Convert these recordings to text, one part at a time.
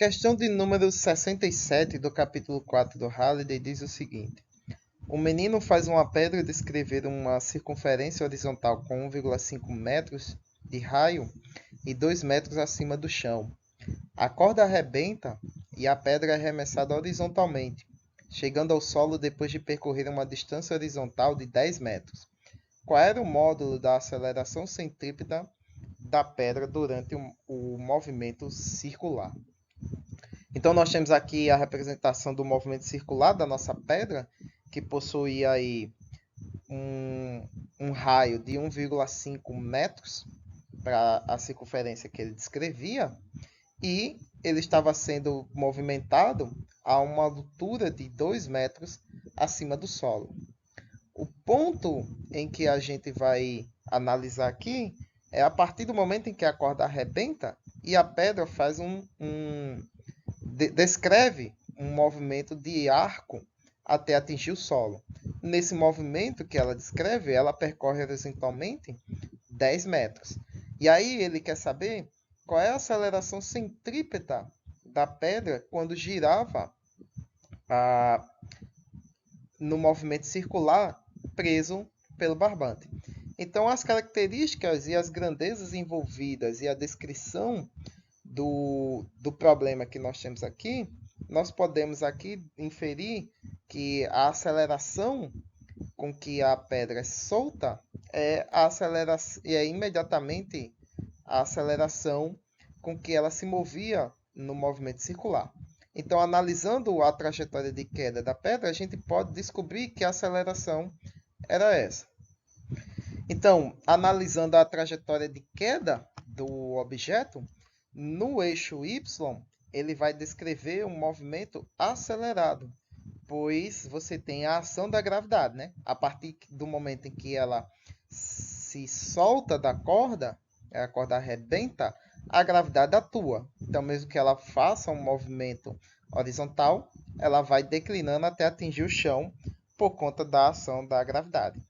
Questão de número 67 do capítulo 4 do Halliday diz o seguinte. O menino faz uma pedra descrever uma circunferência horizontal com 1,5 metros de raio e 2 metros acima do chão. A corda arrebenta e a pedra é arremessada horizontalmente, chegando ao solo depois de percorrer uma distância horizontal de 10 metros. Qual era o módulo da aceleração centrípeta da pedra durante o movimento circular? Então nós temos aqui a representação do movimento circular da nossa pedra, que possui aí um raio de 1,5 metros para a circunferência que ele descrevia, e ele estava sendo movimentado a uma altura de 2 metros acima do solo. O ponto em que a gente vai analisar aqui é a partir do momento em que a corda arrebenta e a pedra faz descreve um movimento de arco até atingir o solo. Nesse movimento que ela descreve, ela percorre horizontalmente 10 metros. E aí ele quer saber qual é a aceleração centrípeta da pedra quando girava no movimento circular preso pelo barbante. Então, as características e as grandezas envolvidas e a descrição do problema que nós temos aqui, nós podemos aqui inferir que a aceleração com que a pedra é solta é imediatamente a aceleração com que ela se movia no movimento circular. Então, analisando a trajetória de queda da pedra, a gente pode descobrir que a aceleração era essa. Então, analisando a trajetória de queda do objeto, no eixo Y, ele vai descrever um movimento acelerado, pois você tem a ação da gravidade, né? A partir do momento em que ela se solta da corda, a corda arrebenta, a gravidade atua. Então, mesmo que ela faça um movimento horizontal, ela vai declinando até atingir o chão por conta da ação da gravidade.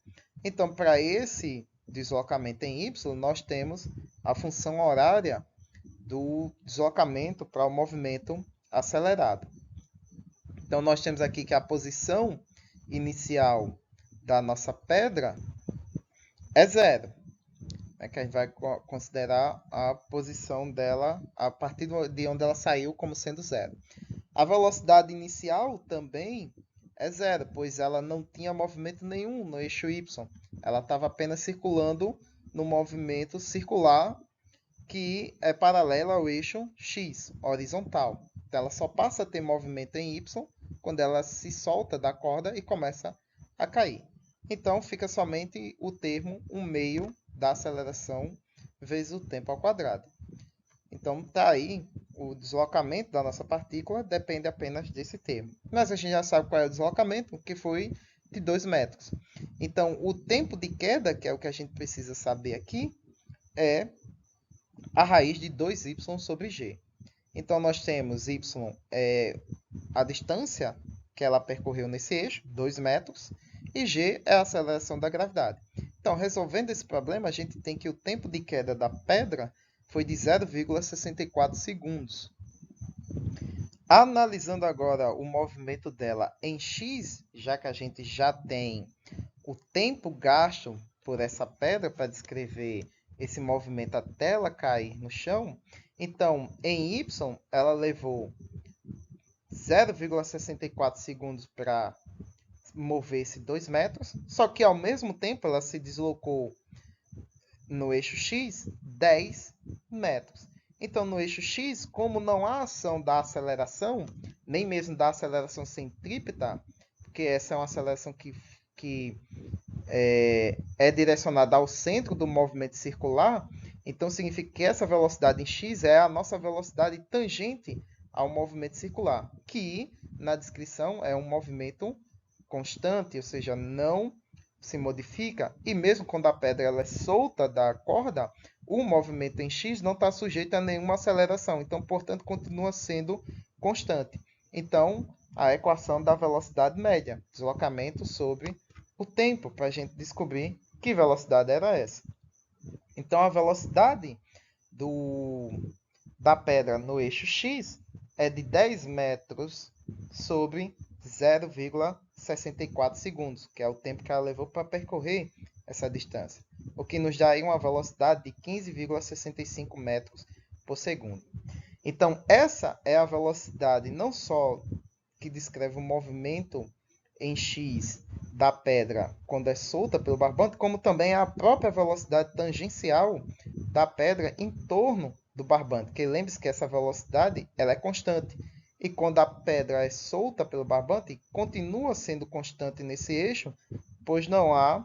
Então, para esse deslocamento em y, nós temos a função horária do deslocamento para o movimento acelerado. Então, nós temos aqui que a posição inicial da nossa pedra é zero, né, que a gente vai considerar a posição dela a partir de onde ela saiu como sendo zero. A velocidade inicial também é zero, pois ela não tinha movimento nenhum no eixo y. Ela estava apenas circulando no movimento circular que é paralelo ao eixo x, horizontal. Então, ela só passa a ter movimento em y quando ela se solta da corda e começa a cair. Então, fica somente o termo 1/2 da aceleração vezes o tempo ao quadrado. Então, está aí o deslocamento da nossa partícula depende apenas desse termo. Mas a gente já sabe qual é o deslocamento, que foi de 2 metros. Então, o tempo de queda, que é o que a gente precisa saber aqui, é a raiz de 2y sobre g. Então, nós temos y a distância que ela percorreu nesse eixo, 2 metros, e g é a aceleração da gravidade. Então, resolvendo esse problema, a gente tem que o tempo de queda da pedra foi de 0,64 segundos. Analisando agora o movimento dela em x, já que a gente já tem o tempo gasto por essa pedra para descrever esse movimento até ela cair no chão, então em y ela levou 0,64 segundos para mover-se 2 metros, só que ao mesmo tempo ela se deslocou no eixo x 10 metros. Então, no eixo x, como não há ação da aceleração, nem mesmo da aceleração centrípeta, porque essa é uma aceleração que é direcionada ao centro do movimento circular, então significa que essa velocidade em x é a nossa velocidade tangente ao movimento circular, que na descrição é um movimento constante, ou seja, não se modifica, e mesmo quando a pedra ela é solta da corda, o movimento em x não está sujeito a nenhuma aceleração, então, portanto, continua sendo constante. Então, a equação da velocidade média, deslocamento sobre o tempo, para a gente descobrir que velocidade era essa. Então, a velocidade da pedra no eixo x é de 10 metros sobre 0,64 segundos, que é o tempo que ela levou para percorrer essa distância, o que nos dá aí uma velocidade de 15,65 metros por segundo. Então, essa é a velocidade não só que descreve o movimento em x da pedra quando é solta pelo barbante, como também a própria velocidade tangencial da pedra em torno do barbante. Porque lembre-se que essa velocidade ela é constante. E quando a pedra é solta pelo barbante, continua sendo constante nesse eixo, pois não há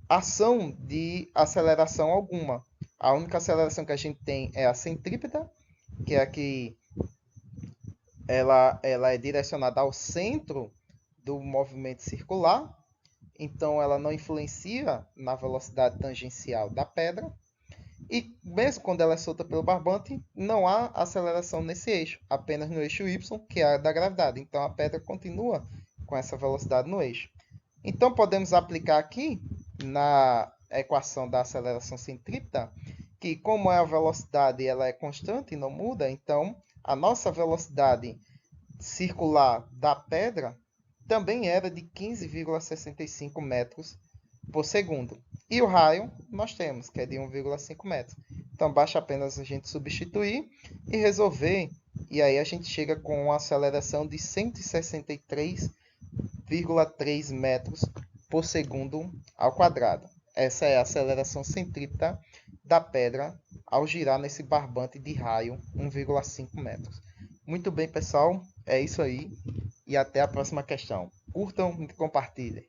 ação de aceleração alguma. A única aceleração que a gente tem é a centrípeta, que é a que ela é direcionada ao centro do movimento circular, então ela não influencia na velocidade tangencial da pedra. E mesmo quando ela é solta pelo barbante, não há aceleração nesse eixo, apenas no eixo y, que é a da gravidade. Então a pedra continua com essa velocidade no eixo. Então podemos aplicar aqui na equação da aceleração centrípeta que, como a velocidade ela é constante e não muda, então a nossa velocidade circular da pedra também era de 15,65 metros por segundo. E o raio nós temos, que é de 1,5 metros. Então basta apenas a gente substituir e resolver, e aí a gente chega com uma aceleração de 163,3 metros por segundo ao quadrado. Essa é a aceleração centrípeta da pedra ao girar nesse barbante de raio 1,5 metros. Muito bem, pessoal, é isso aí e até a próxima questão. Curtam e compartilhem.